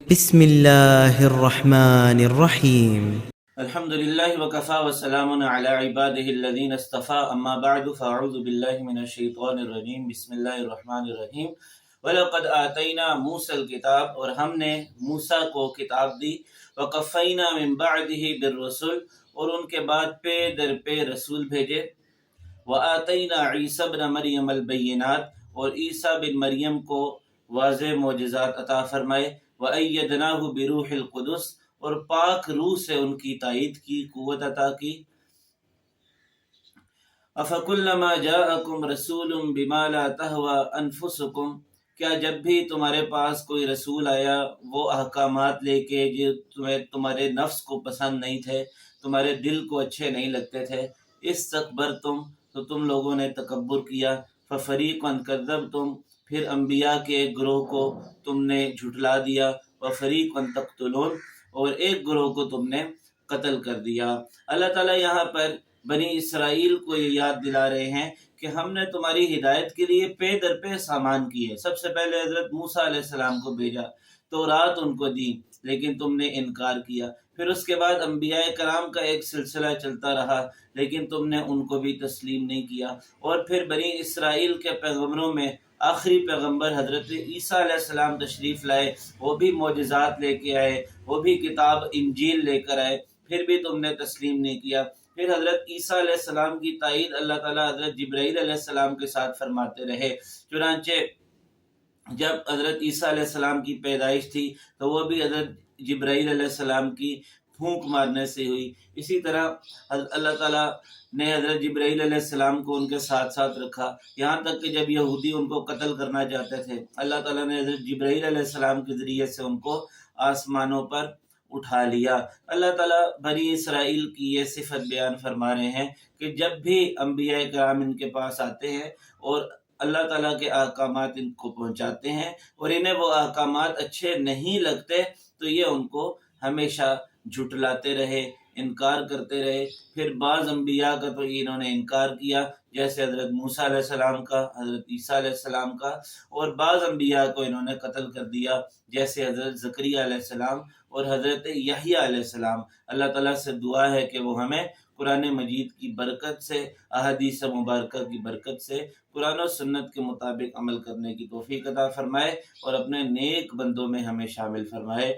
بسم اللہ الرحمن الرحیم۔ الحمد للہ وکفا وسلام علی عبادہ الذین اصطفى اما بعد فاعوذ باللہ من الشیطان الرجیم بسم اللہ الرحمن الرحیم وَلَقَدْ آتَيْنَا مُوسَى الْكِتَابَ اور ہم نے موسیٰ کو کتاب دی وَقَفَّيْنَا مِن بَعْدِهِ بِالرُّسُلِ اور ان کے بعد پے در پے رسول بھیجے وَآتَيْنَا عِيسَى ابْنَ مَرْيَمَ الْبَيِّنَاتِ اور عیسیٰ بن مریم کو واضح معجزات عطا فرمائے وَأَيَّدْنَاهُ بِرُوحِ الْقُدُسِ اور پاک روح سے ان کی تائید کی، قوت عطا کی۔ أَفَكُلَّمَا جَاءَكُمْ رَسُولٌ بِمَا لَا تَهْوَىٰ أَنفُسُكُمْ کیا جب بھی تمہارے پاس کوئی رسول آیا وہ احکامات لے کے جو تمہارے نفس کو پسند نہیں تھے، تمہارے دل کو اچھے نہیں لگتے تھے، استکبرتم تو تم لوگوں نے تکبر کیا، فَفَرِيقًا كَذَّبْتُمْ پھر انبیاء کے ایک گروہ کو تم نے جھٹلا دیا، وَفَرِيقًا تَقْتُلُونَ اور ایک گروہ کو تم نے قتل کر دیا۔ اللہ تعالیٰ یہاں پر بنی اسرائیل کو یہ یاد دلا رہے ہیں کہ ہم نے تمہاری ہدایت کے لیے پے در پے سامان کیے۔ سب سے پہلے حضرت موسیٰ علیہ السلام کو بھیجا، تورات ان کو دی لیکن تم نے انکار کیا۔ پھر اس کے بعد انبیاء کرام کا ایک سلسلہ چلتا رہا لیکن تم نے ان کو بھی تسلیم نہیں کیا۔ اور پھر بنی اسرائیل کے پیغمبروں میں آخری پیغمبر حضرت عیسیٰ علیہ السلام تشریف لائے، وہ بھی معجزات لے کے آئے، وہ بھی کتاب انجیل لے کر آئے، پھر بھی تم نے تسلیم نہیں کیا۔ پھر حضرت عیسیٰ علیہ السلام کی تائید اللہ تعالیٰ حضرت جبرائیل علیہ السلام کے ساتھ فرماتے رہے، چنانچہ جب حضرت عیسیٰ علیہ السلام کی پیدائش تھی تو وہ بھی حضرت جبرائیل علیہ السلام کی پھونک مارنے سے ہوئی۔ اسی طرح اللہ تعالیٰ نے حضرت جبرائیل علیہ السلام کو ان کے ساتھ ساتھ رکھا، یہاں تک کہ جب یہودی ان کو قتل کرنا چاہتے تھے اللہ تعالیٰ نے حضرت جبرائیل علیہ السلام کے ذریعے سے ان کو آسمانوں پر اٹھا لیا۔ اللہ تعالیٰ بنی اسرائیل کی یہ صفت بیان فرما رہے ہیں کہ جب بھی انبیاء کرام ان کے پاس آتے ہیں اور اللہ تعالیٰ کے احکامات ان کو پہنچاتے ہیں اور انہیں وہ احکامات اچھے نہیں لگتے تو یہ ان کو ہمیشہ جھٹلاتے رہے، انکار کرتے رہے۔ پھر بعض انبیاء کا تو انہوں نے انکار کیا جیسے حضرت موسیٰ علیہ السلام کا، حضرت عیسیٰ علیہ السلام کا، اور بعض انبیاء کو انہوں نے قتل کر دیا جیسے حضرت زکریا علیہ السلام اور حضرت یحییٰ علیہ السلام۔ اللہ تعالیٰ سے دعا ہے کہ وہ ہمیں قرآن مجید کی برکت سے، احادیث مبارکہ کی برکت سے قرآن و سنت کے مطابق عمل کرنے کی توفیق عطا فرمائے اور اپنے نیک بندوں میں ہمیں شامل فرمائے۔